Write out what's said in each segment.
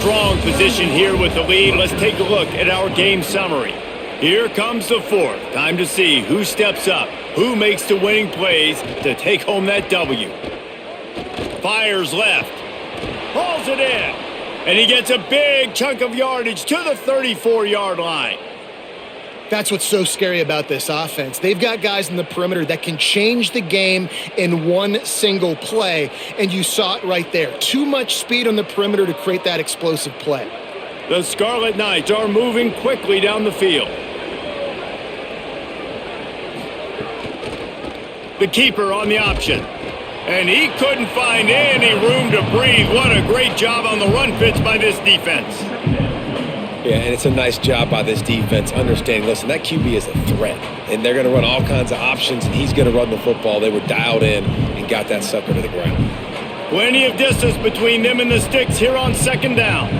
Strong position here with the lead. Let's take a look at our game summary. Here comes the fourth. Time to see who steps up, who makes the winning plays to take home that W. Fires left. Hauls it in. And he gets a big chunk of yardage to the 34-yard line. That's what's so scary about this offense. They've got guys in the perimeter that can change the game in one single play, and you saw it right there. Too much speed on the perimeter to create that explosive play. The Scarlet Knights are moving quickly down the field. The keeper on the option. And he couldn't find any room to breathe. What a great job on the run fits by this defense. Yeah, and it's a nice job by this defense understanding, listen, that QB is a threat, and they're going to run all kinds of options, and he's going to run the football. They were dialed in and got that sucker to the ground. Plenty of distance between them and the sticks here on second down.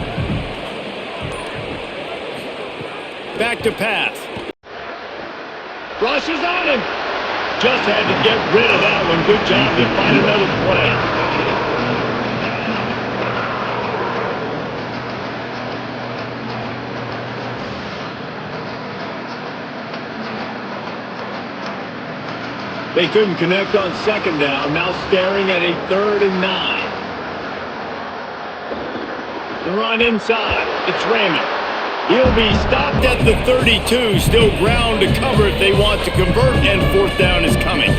Back to pass. Rushes on him. Just had to get rid of that one. Good job to find another play. They couldn't connect on second down. Now staring at a 3rd and 9. The run inside. It's Raymond. He'll be stopped at the 32. Still ground to cover if they want to convert, and 4th down is coming.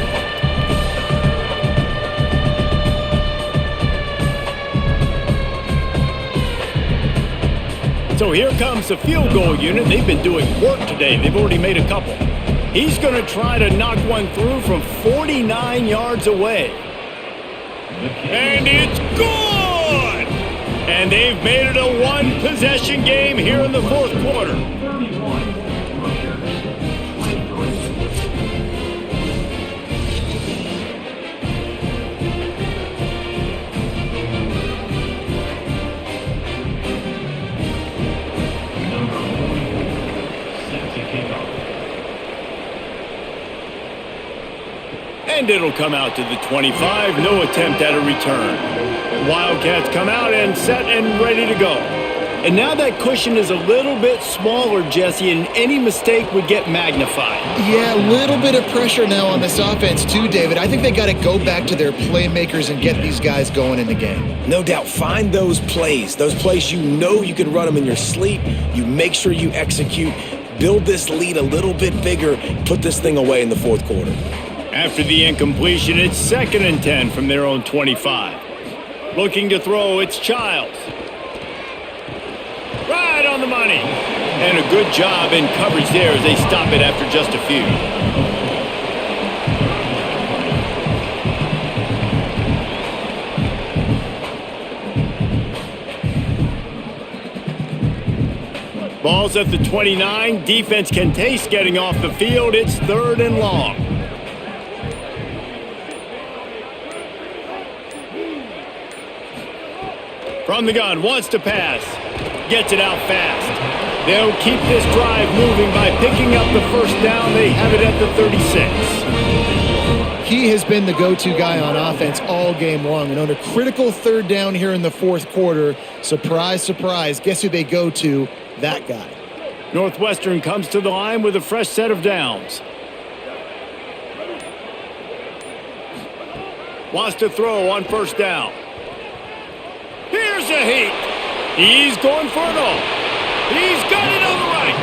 So here comes the field goal unit. They've been doing work today. They've already made a couple. He's going to try to knock one through from 49 yards away. And it's good! And they've made it a one-possession game here in the 4th quarter. And it'll come out to the 25. No attempt at a return. Wildcats come out and set and ready to go. And now that cushion is a little bit smaller, Jesse, and any mistake would get magnified. Yeah, a little bit of pressure now on this offense too, David. I think they got to go back to their playmakers and get these guys going in the game. No doubt. Find those plays you know you can run them in your sleep. You make sure you execute. Build this lead a little bit bigger. Put this thing away in the 4th quarter. After the incompletion, it's 2nd and 10 from their own 25. Looking to throw, it's Childs. Right on the money. And a good job in coverage there as they stop it after just a few. Ball's at the 29. Defense can taste getting off the field. It's 3rd and long. From the gun, wants to pass. Gets it out fast. They'll keep this drive moving by picking up the 1st down. They have it at the 36. He has been the go-to guy on offense all game long. And on a critical 3rd down here in the 4th quarter, surprise, surprise, guess who they go to? That guy. Northwestern comes to the line with a fresh set of downs. Wants to throw on 1st down. Here's a heat. He's going for it all. He's got it on the right.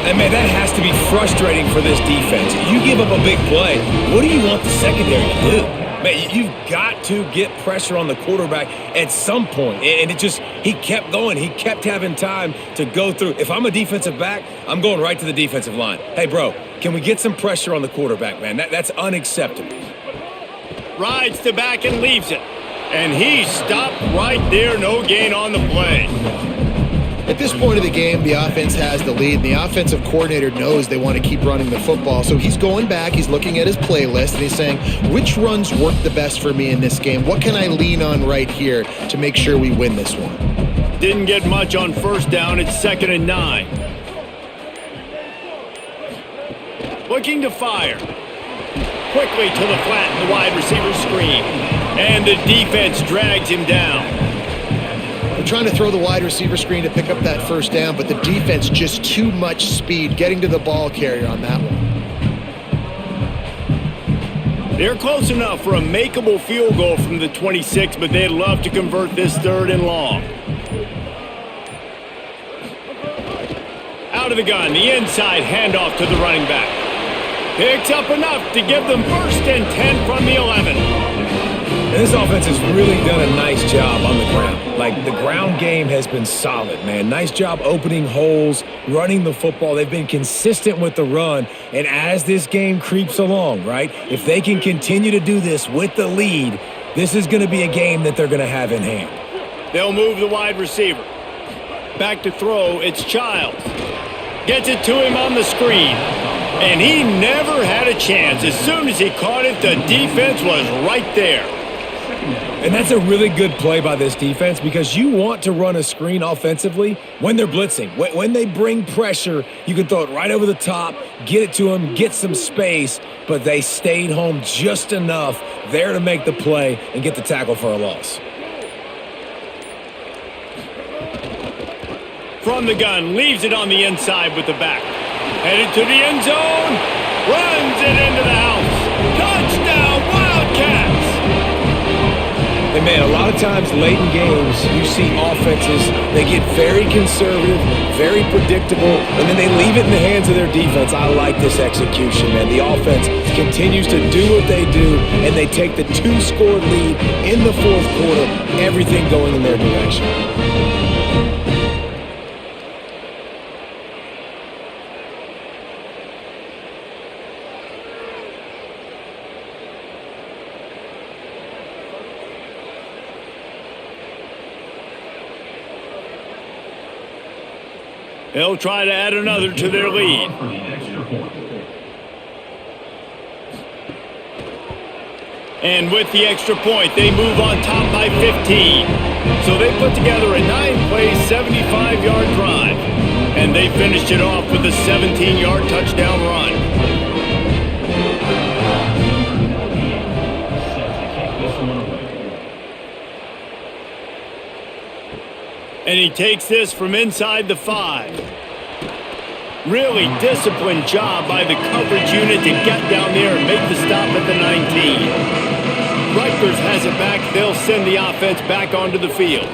And, man, that has to be frustrating for this defense. You give up a big play. What do you want the secondary to do? Man, you've got to get pressure on the quarterback at some point. And he kept going. He kept having time to go through. If I'm a defensive back, I'm going right to the defensive line. Hey, bro, can we get some pressure on the quarterback, man? That's unacceptable. Rides the back and leaves it. And he stopped right there. No gain on the play. At this point of the game, the offense has the lead. The offensive coordinator knows they want to keep running the football. So he's going back. He's looking at his playlist, and he's saying, which runs work the best for me in this game? What can I lean on right here to make sure we win this one? Didn't get much on 1st down. It's 2nd and 9. Looking to fire. Quickly to the flat in the wide receiver screen. And the defense drags him down. They're trying to throw the wide receiver screen to pick up that first down, but the defense just too much speed getting to the ball carrier on that one. They're close enough for a makeable field goal from the 26, but they'd love to convert this 3rd and long. Out of the gun, the inside handoff to the running back. Picks up enough to give them 1st and 10 from the 11. And this offense has really done a nice job on the ground. Like, the ground game has been solid, man. Nice job opening holes, running the football. They've been consistent with the run. And as this game creeps along, right, if they can continue to do this with the lead, this is going to be a game that they're going to have in hand. They'll move the wide receiver. Back to throw, it's Childs. Gets it to him on the screen. And he never had a chance. As soon as he caught it, the defense was right there. And that's a really good play by this defense because you want to run a screen offensively when they're blitzing. When they bring pressure, you can throw it right over the top, get it to them, get some space, but they stayed home just enough there to make the play and get the tackle for a loss. From the gun, leaves it on the inside with the back. Headed to the end zone, runs it into the house. Touchdown, Wildcats! And, man, a lot of times late in games, you see offenses, they get very conservative, very predictable, and then they leave it in the hands of their defense. I like this execution, man. The offense continues to do what they do, and they take the 2-score lead in the 4th quarter, everything going in their direction. They'll try to add another to their lead. And with the extra point, they move on top by 15. So they put together a 9-play, 75-yard drive. And they finished it off with a 17-yard touchdown run. And he takes this from inside the 5. Really disciplined job by the coverage unit to get down there and make the stop at the 19. Rutgers has it back. They'll send the offense back onto the field.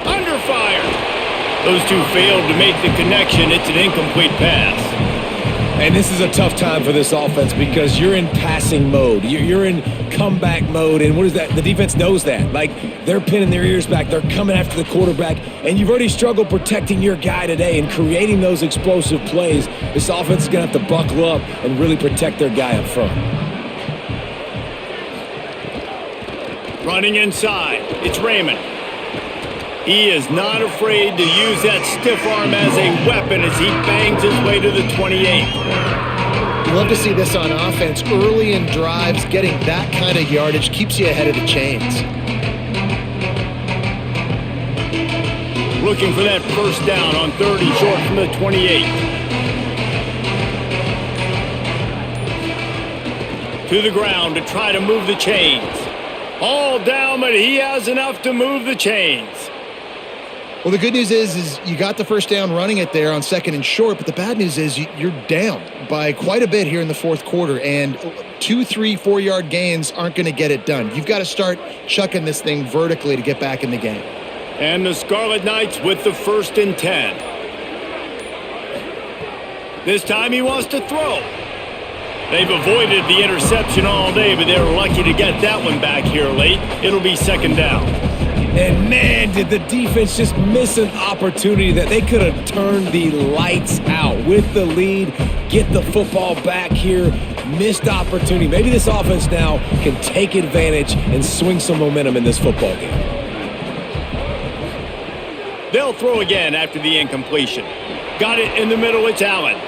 Under fire. Those two failed to make the connection. It's an incomplete pass. And this is a tough time for this offense because you're in passing mode. You're in comeback mode. And what is that? The defense knows that. Like, they're pinning their ears back. They're coming after the quarterback. And you've already struggled protecting your guy today and creating those explosive plays. This offense is going to have to buckle up and really protect their guy up front. Running inside. It's Raymond. He is not afraid to use that stiff arm as a weapon as he bangs his way to the 28. You love to see this on offense. Early in drives, getting that kind of yardage keeps you ahead of the chains. Looking for that first down on 30 short from the 28. To the ground to try to move the chains. All down, but he has enough to move the chains. Well, the good news is you got the first down running it there on 2nd and short, but the bad news is you're down by quite a bit here in the 4th quarter, and 2, 3, 4-yard gains aren't going to get it done. You've got to start chucking this thing vertically to get back in the game. And the Scarlet Knights with the 1st and 10. This time he wants to throw. They've avoided the interception all day, but they're lucky to get that one back here late. It'll be 2nd down. And, man, did the defense just miss an opportunity that they could have turned the lights out with the lead, get the football back here, missed opportunity. Maybe this offense now can take advantage and swing some momentum in this football game. They'll throw again after the incompletion. Got it in the middle, it's Allen.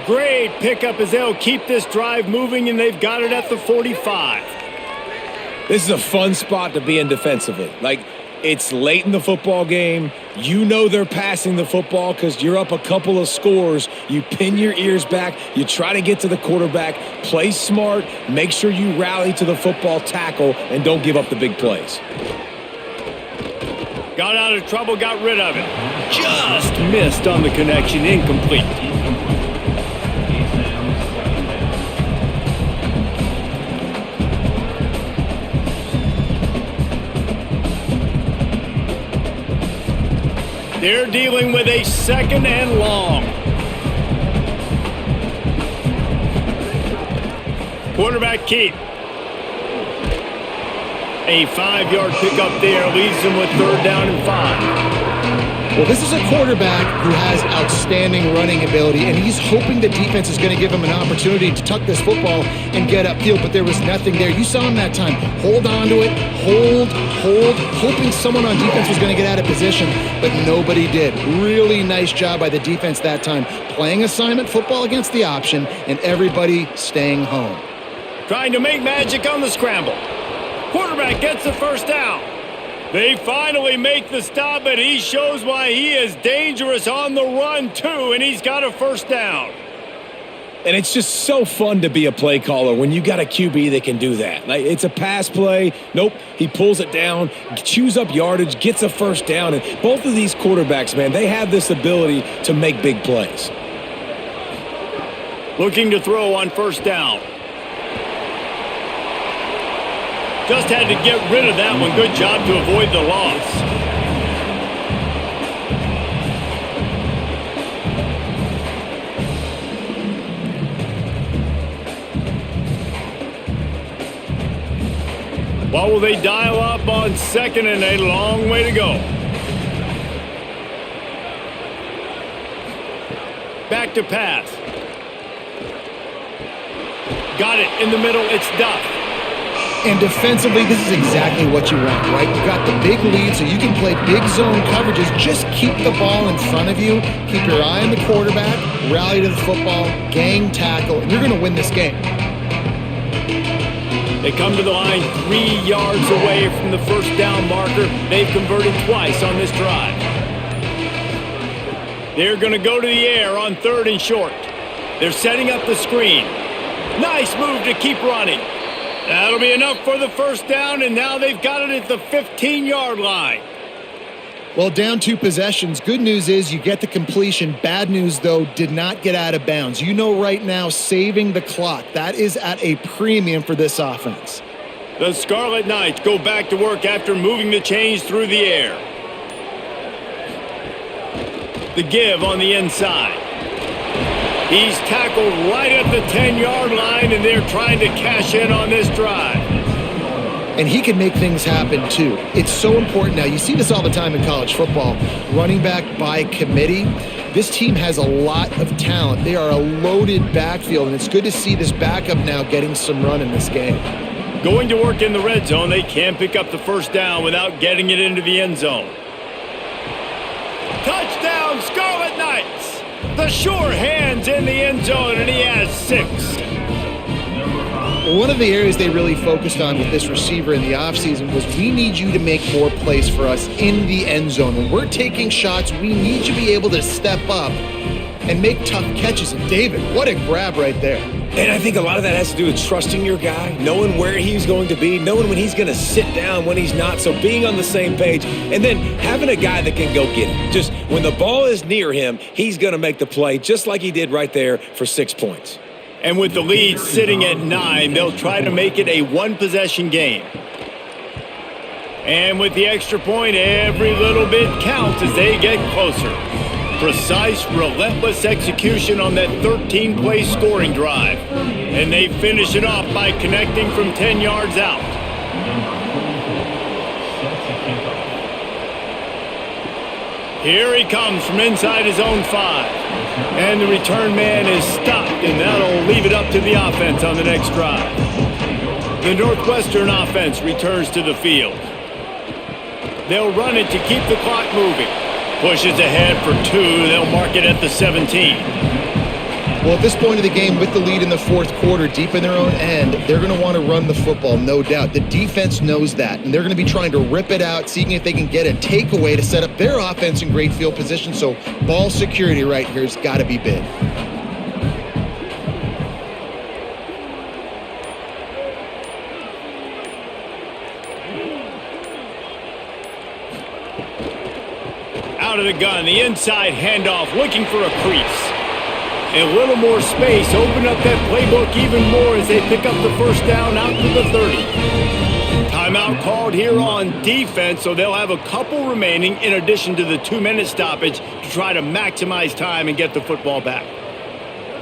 Great pickup as they'll keep this drive moving, and they've got it at the 45. This is a fun spot to be in defensively. Like, it's late in the football game. You know they're passing the football because you're up a couple of scores. You pin your ears back. You try to get to the quarterback. Play smart. Make sure you rally to the football tackle and don't give up the big plays. Got out of trouble, got rid of it. Just missed on the connection, incomplete. They're dealing with a 2nd and long. Quarterback keep. A 5-yard pickup there leaves them with 3rd down and 5. Well, this is a quarterback who has outstanding running ability, and he's hoping the defense is going to give him an opportunity to tuck this football and get upfield, but there was nothing there. You saw him that time. Hold on to it, hold, hoping someone on defense was going to get out of position, but nobody did. Really nice job by the defense that time, playing assignment football against the option, and everybody staying home. Trying to make magic on the scramble. Quarterback gets the 1st down. They finally make the stop, and he shows why he is dangerous on the run, too, and he's got a 1st down. And it's just so fun to be a play caller when you got a QB that can do that. Like, it's a pass play. Nope, he pulls it down, chews up yardage, gets a 1st down. And both of these quarterbacks, man, they have this ability to make big plays. Looking to throw on 1st down. Just had to get rid of that one. Good job to avoid the loss. What will they dial up on 2nd and a long way to go? Back to pass. Got it in the middle. It's Duff. And defensively, this is exactly what you want, right? You got the big lead, so you can play big zone coverages. Just keep the ball in front of you. Keep your eye on the quarterback. Rally to the football. Gang tackle. And you're going to win this game. They come to the line 3 yards away from the 1st down marker. They've converted twice on this drive. They're going to go to the air on 3rd and short. They're setting up the screen. Nice move to keep running. That'll be enough for the 1st down, and now they've got it at the 15-yard line. Well, down 2 possessions. Good news is you get the completion. Bad news, though, did not get out of bounds. You know right now, saving the clock. That is at a premium for this offense. The Scarlet Knights go back to work after moving the chains through the air. The give on the inside. He's tackled right at the 10-yard line, and they're trying to cash in on this drive. And he can make things happen, too. It's so important now. You see this all the time in college football. Running back by committee. This team has a lot of talent. They are a loaded backfield, and it's good to see this backup now getting some run in this game. Going to work in the red zone. They can't pick up the 1st down without getting it into the end zone. Touchdown, Scarlet Knights! The sure hands in the end zone, and he has 6. One of the areas they really focused on with this receiver in the offseason was we need you to make more plays for us in the end zone. When we're taking shots, we need you to be able to step up and make tough catches. And David, what a grab right there. And I think a lot of that has to do with trusting your guy, knowing where he's going to be, knowing when he's going to sit down, when he's not, so being on the same page, and then having a guy that can go get it. Just when the ball is near him, he's going to make the play, just like he did right there for 6 points. And with the lead sitting at 9, they'll try to make it a 1-possession game. And with the extra point, every little bit counts as they get closer. Precise, relentless execution on that 13-play scoring drive. And they finish it off by connecting from 10 yards out. Here he comes from inside his own 5. And the return man is stopped, and that'll leave it up to the offense on the next drive. The Northwestern offense returns to the field. They'll run it to keep the clock moving. Pushes ahead for 2. They'll mark it at the 17. Well, at this point of the game, with the lead in the 4th quarter, deep in their own end, they're going to want to run the football, no doubt. The defense knows that, and they're going to be trying to rip it out, seeing if they can get a takeaway to set up their offense in great field position. So ball security right here has got to be big. out of the gun, the inside handoff, looking for a crease. And a little more space, open up that playbook even more as they pick up the first down out to the 30. Timeout called here on defense, so they'll have a couple remaining in addition to the 2-minute stoppage to try to maximize time and get the football back.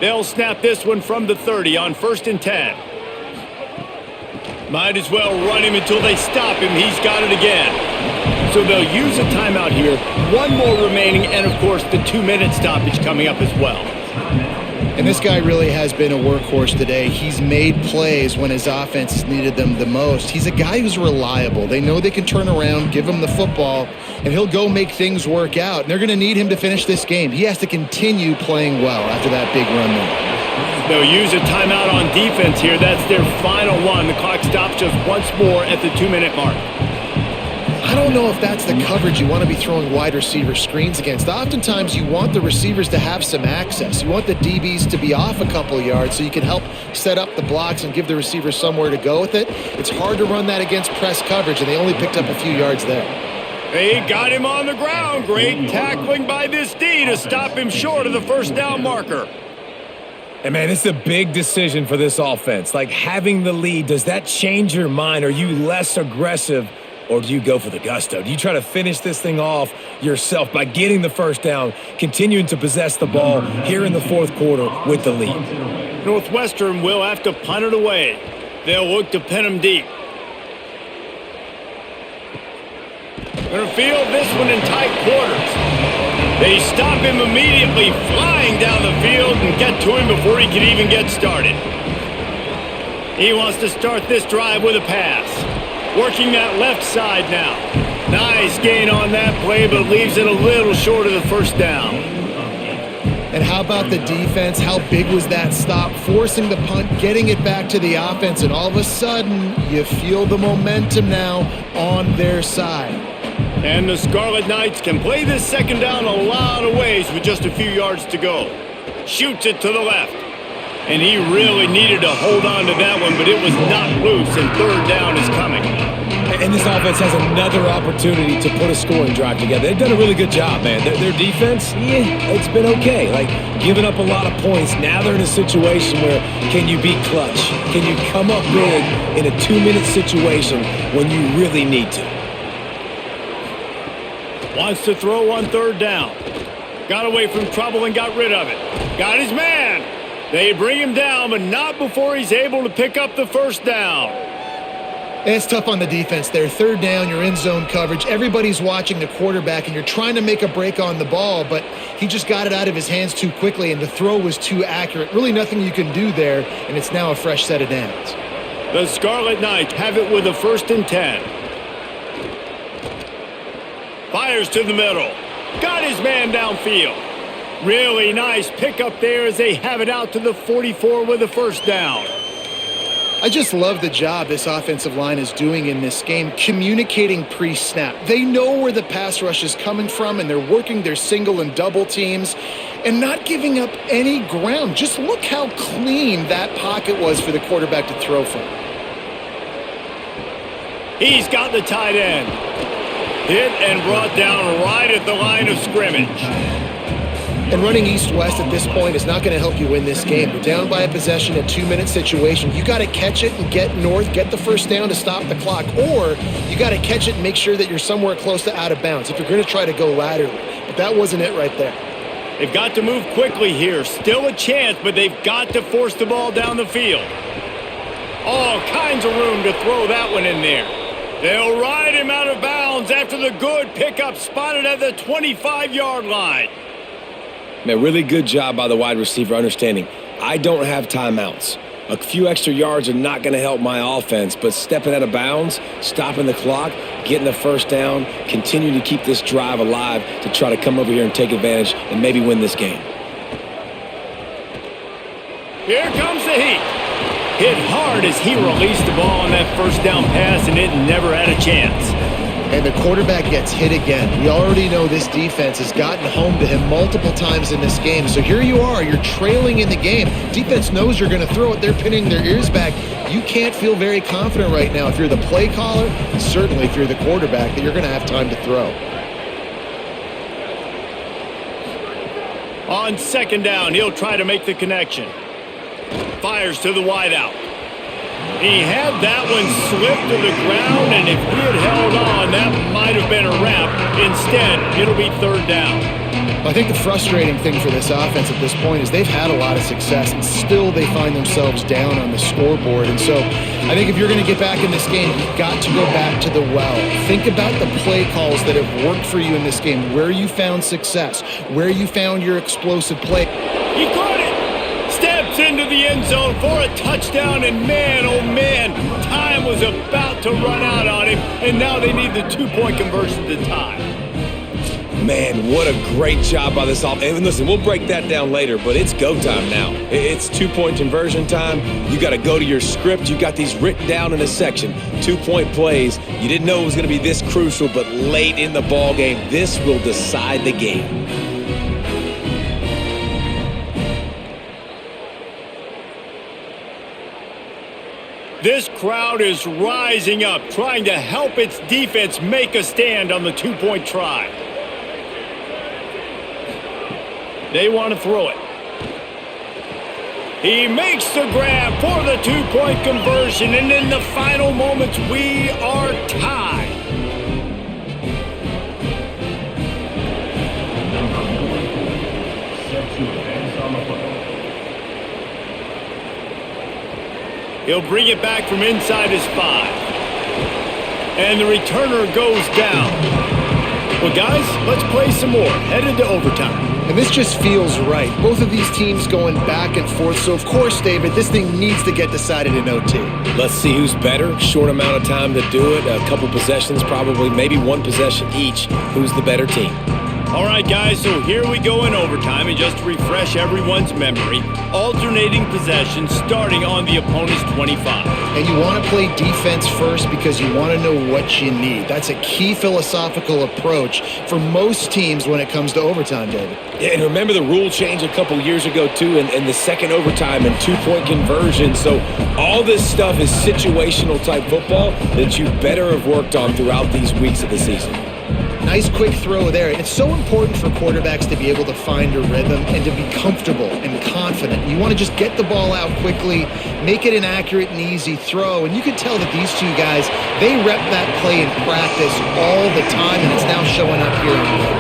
They'll snap this one from the 30 on 1st and 10. Might as well run him until they stop him. He's got it again. So they'll use a timeout here. One more remaining, and of course the 2-minute stoppage coming up as well. And this guy really has been a workhorse today. He's made plays when his offense has needed them the most. He's a guy who's reliable. They know they can turn around, give him the football, and he'll go make things work out. And they're going to need him to finish this game. He has to continue playing well after that big run there. They'll use a timeout on defense here. That's their final one. The clock stops just once more at the 2-minute mark. I don't know if that's the coverage you want to be throwing wide receiver screens against. Oftentimes, you want the receivers to have some access. You want the DBs to be off a couple of yards so you can help set up the blocks and give the receivers somewhere to go with it. It's hard to run that against press coverage, and they only picked up a few yards there. They got him on the ground. Great tackling by this D to stop him short of the first down marker. And, man, it's a big decision for this offense. Like, having the lead, does that change your mind? Are you less aggressive? Or do you go for the gusto? Do you try to finish this thing off yourself by getting the first down, continuing to possess the ball here in the fourth quarter with the lead? Northwestern will have to punt it away. They'll look to pin him deep. Going to field this one in tight quarters. They stop him immediately, flying down the field and get to him before he can even get started. He wants to start this drive with a pass. Working that left side now. Nice gain on that play, but leaves it a little short of the first down. And how about the defense? How big was that stop? Forcing the punt, getting it back to the offense, and all of a sudden, you feel the momentum now on their side. And the Scarlet Knights can play this second down a lot of ways with just a few yards to go. Shoots it to the left. And he really needed to hold on to that one, but it was not loose, and third down is coming. And this offense has another opportunity to put a scoring drive together. They've done a really good job, man. Their defense, it's been okay. Like, giving up a lot of points. Now they're in a situation where can you be clutch? Can you come up big in a 2-minute situation when you really need to? Wants to throw on third down. Got away from trouble and got rid of it. Got his man. They bring him down, but not before he's able to pick up the first down. And it's tough on the defense there. Third down, you're in zone coverage. Everybody's watching the quarterback, and you're trying to make a break on the ball, but he just got it out of his hands too quickly, and the throw was too accurate. Really nothing you can do there, and it's now a fresh set of downs. The Scarlet Knights have it with a 1st and 10. Fires to the middle. Got his man downfield. Really nice pickup there as they have it out to the 44 with a first down. I just love the job this offensive line is doing in this game, communicating pre-snap. They know where the pass rush is coming from, and they're working their single and double teams and not giving up any ground. Just look how clean that pocket was for the quarterback to throw from. He's got the tight end. Hit and brought down right at the line of scrimmage. And running east-west at this point is not going to help you win this game. You're down by a possession, a 2-minute situation. You got to catch it and get north, get the first down to stop the clock, or you got to catch it and make sure that you're somewhere close to out of bounds if you're going to try to go laterally. But that wasn't it right there. They've got to move quickly here. Still a chance, but they've got to force the ball down the field. All kinds of room to throw that one in there. They'll ride him out of bounds after the good pickup spotted at the 25-yard line. Man, really good job by the wide receiver understanding I don't have timeouts. A few extra yards are not going to help my offense, but stepping out of bounds, stopping the clock, getting the first down, continuing to keep this drive alive to try to come over here and take advantage and maybe win this game. Here comes the heat. Hit hard as he released the ball on that first down pass, and it never had a chance. And the quarterback gets hit again. We already know this defense has gotten home to him multiple times in this game. So here you are, you're trailing in the game. Defense knows you're going to throw it. They're pinning their ears back. You can't feel very confident right now if you're the play caller, and certainly if you're the quarterback, that you're going to have time to throw. On second down, he'll try to make the connection. Fires to the wideout. He had that one slip to the ground, and if he had held on, that might have been a wrap. Instead, it'll be third down. I think the frustrating thing for this offense at this point is they've had a lot of success, and still they find themselves down on the scoreboard. And so I think if you're going to get back in this game, you've got to go back to the well. Think about the play calls that have worked for you in this game, where you found success, where you found your explosive play. He caught it! Steps into the end zone for a touchdown, and man, oh man, time was about to run out on him, and now they need the two-point conversion to tie. Man, what a great job by this offense. And listen, we'll break that down later, but it's go time now. It's two-point conversion time. You got to go to your script. You got these written down in a section. Two-point plays. You didn't know it was going to be this crucial, but late in the ball game, this will decide the game. This crowd is rising up, trying to help its defense make a stand on the two-point try. They want to throw it. He makes the grab for the two-point conversion, and in the final moments, we are tied. He'll bring it back from inside his 5. And the returner goes down. Well, guys, let's play some more. Headed to overtime. And this just feels right. Both of these teams going back and forth. So, of course, David, this thing needs to get decided in OT. Let's see who's better. Short amount of time to do it. A couple possessions, probably maybe one possession each. Who's the better team? All right, guys, so here we go in overtime. And just to refresh everyone's memory, alternating possessions starting on the opponent's 25. And you want to play defense first because you want to know what you need. That's a key philosophical approach for most teams when it comes to overtime, David. Yeah, and remember the rule change a couple years ago, too, and the second overtime and two-point conversion. So all this stuff is situational type football that you better have worked on throughout these weeks of the season. Nice quick throw there. And it's so important for quarterbacks to be able to find a rhythm and to be comfortable and confident. You want to just get the ball out quickly, make it an accurate and easy throw. And you can tell that these two guys, they rep that play in practice all the time, and it's now showing up here in the game.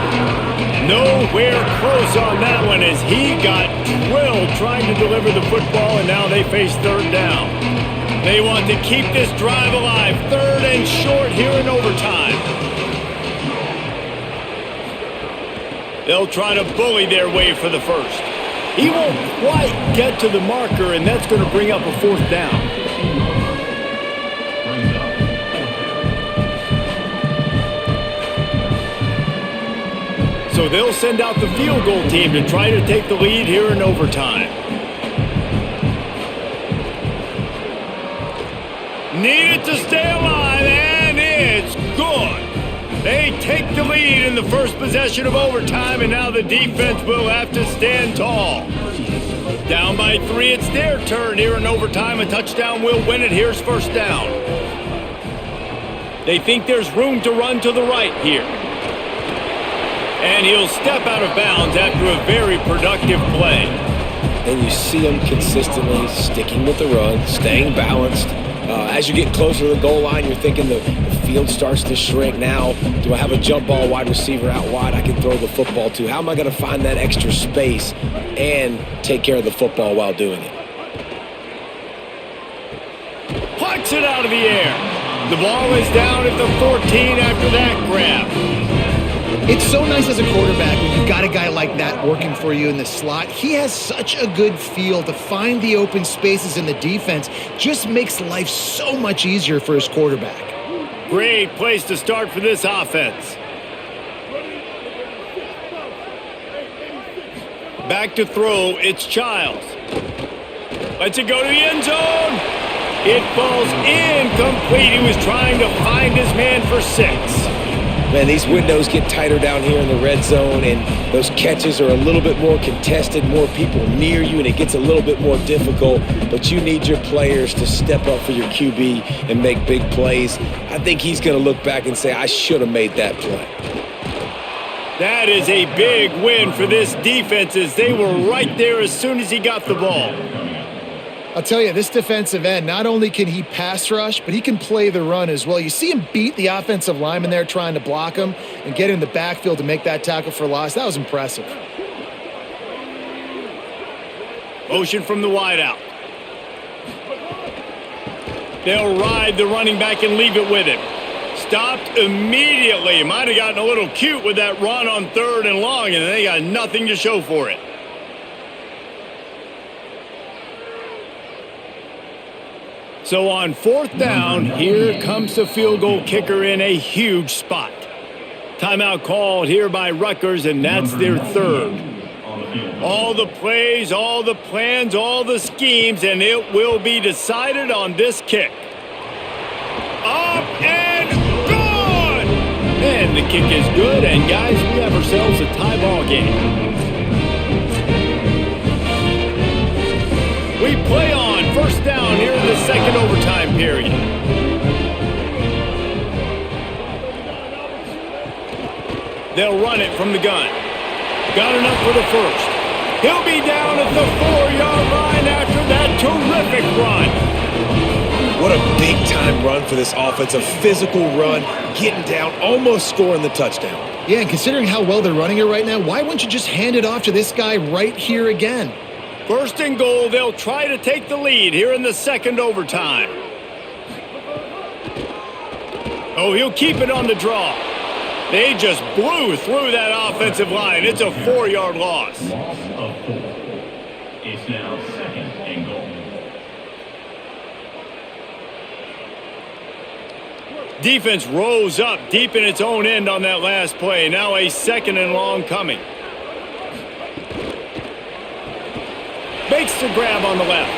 Nowhere close on that one as he got drilled trying to deliver the football, and now they face third down. They want to keep this drive alive. Third and short here in overtime. They'll try to bully their way for the first. He won't quite get to the marker, and that's going to bring up a fourth down. So they'll send out the field goal team to try to take the lead here in overtime. Needed to stay alive, and it's good. They take the lead in the first possession of overtime, and now the defense will have to stand tall. Down by 3, it's their turn here in overtime. A touchdown will win it. Here's first down. They think there's room to run to the right here. And he'll step out of bounds after a very productive play. And you see him consistently sticking with the run, staying balanced. As you get closer to the goal line, you're thinking the field starts to shrink. Now, do I have a jump ball wide receiver out wide I can throw the football to? How am I going to find that extra space and take care of the football while doing it? Plucks it out of the air. The ball is down at the 14 after that grab. It's so nice as a quarterback when you've got a guy like that working for you in the slot. He has such a good feel to find the open spaces in the defense. Just makes life so much easier for his quarterback. Great place to start for this offense. Back to throw, it's Childs. Lets it go to the end zone. It falls incomplete. He was trying to find his man for 6. Man, these windows get tighter down here in the red zone, and those catches are a little bit more contested, more people near you, and it gets a little bit more difficult. But you need your players to step up for your QB and make big plays. I think he's going to look back and say, I should have made that play. That is a big win for this defense as they were right there as soon as he got the ball. I'll tell you, this defensive end, not only can he pass rush, but he can play the run as well. You see him beat the offensive lineman there trying to block him and get in the backfield to make that tackle for loss. That was impressive. Motion from the wideout. They'll ride the running back and leave it with him. Stopped immediately. Might have gotten a little cute with that run on 3rd and long, and they got nothing to show for it. So on 4th down, here comes the field goal kicker in a huge spot. Timeout called here by Rutgers, and that's their 3rd. All the plays, all the plans, all the schemes, and it will be decided on this kick. Up and gone! And the kick is good, and guys, we have ourselves a tie ball game. We play on 1st down here in the 2nd overtime period. They'll run it from the gun. Got enough for the 1st. He'll be down at the 4-yard line after that terrific run. What a big-time run for this offense. A physical run, getting down, almost scoring the touchdown. Yeah, and considering how well they're running it right now, why wouldn't you just hand it off to this guy right here again? 1st and goal, they'll try to take the lead here in the 2nd overtime. Oh, he'll keep it on the draw. They just blew through that offensive line. It's a 4-yard loss. Loss of 4. It's now 2nd and goal. Defense rose up deep in its own end on that last play. Now a 2nd and long coming. Makes the grab on the left.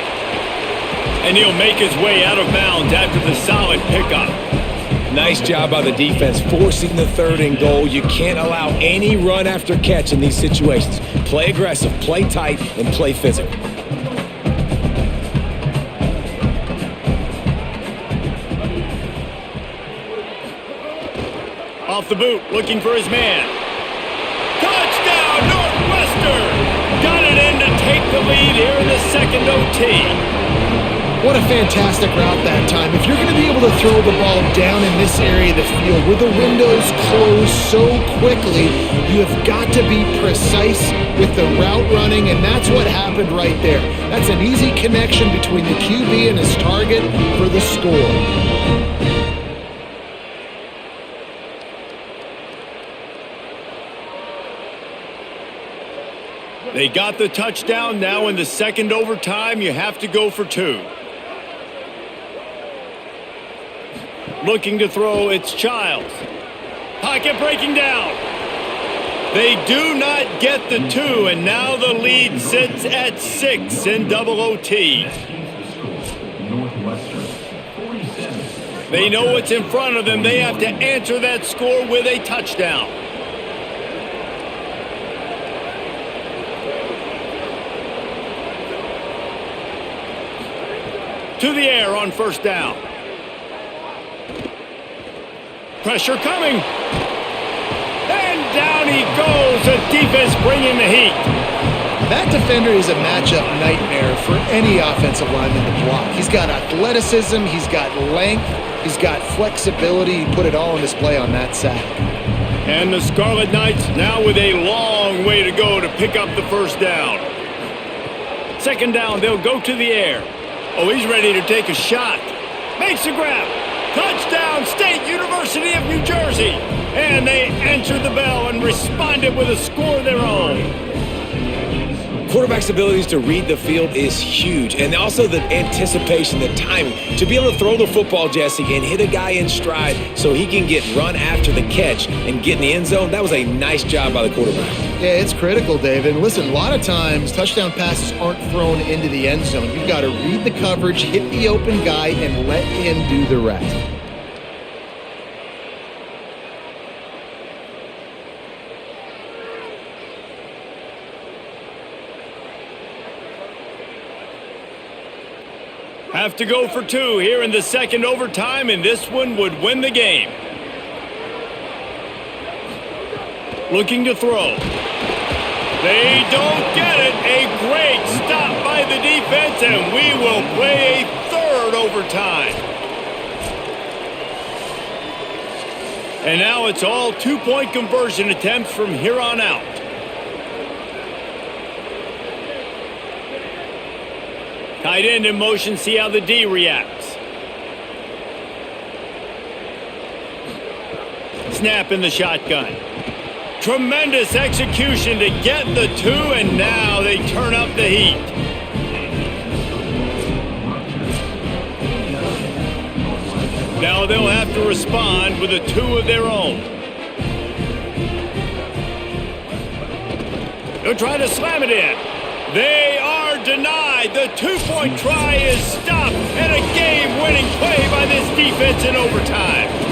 And he'll make his way out of bounds after the solid pickup. Nice job by the defense forcing the 3rd and goal. You can't allow any run after catch in these situations. Play aggressive, play tight, and play physical. Off the boot, looking for his man. Touchdown, Northwestern! Got it in to take the lead here in the 2nd OT. What a fantastic route that time. If you're going to be able to throw the ball down in this area of the field where the windows close so quickly, you have got to be precise with the route running, and that's what happened right there. That's an easy connection between the QB and his target for the score. They got the touchdown. Now in the 2nd overtime, you have to go for 2. Looking to throw, it's Childs. Pocket breaking down. They do not get the 2, and now the lead sits at 6 in double OT. They know what's in front of them. They have to answer that score with a touchdown. To the air on 1st down. Pressure coming. And down he goes. The defense bringing the heat. That defender is a matchup nightmare for any offensive lineman to block. He's got athleticism, he's got length, he's got flexibility. He put it all on display on that sack. And the Scarlet Knights now with a long way to go to pick up the 1st down. 2nd down, they'll go to the air. Oh, he's ready to take a shot. Makes a grab. Touchdown, State University of New Jersey. And they answered the bell and responded with a score of their own. Quarterback's abilities to read the field is huge, and also the anticipation, the timing. To be able to throw the football, Jesse, and hit a guy in stride so he can get run after the catch and get in the end zone, that was a nice job by the quarterback. Yeah, it's critical, David. And listen, a lot of times touchdown passes aren't thrown into the end zone. You've got to read the coverage, hit the open guy, and let him do the rest. Have to go for 2 here in the 2nd overtime, and this one would win the game. Looking to throw. They don't get it. A great stop by the defense, and we will play a third overtime. And now it's all two-point conversion attempts from here on out. Tight end in motion, see how the D reacts. Snap in the shotgun. Tremendous execution to get the two, and now they turn up the heat. Now they'll have to respond with a two of their own. They'll try to slam it in. They are denied. The two-point try is stopped, and a game-winning play by this defense in overtime.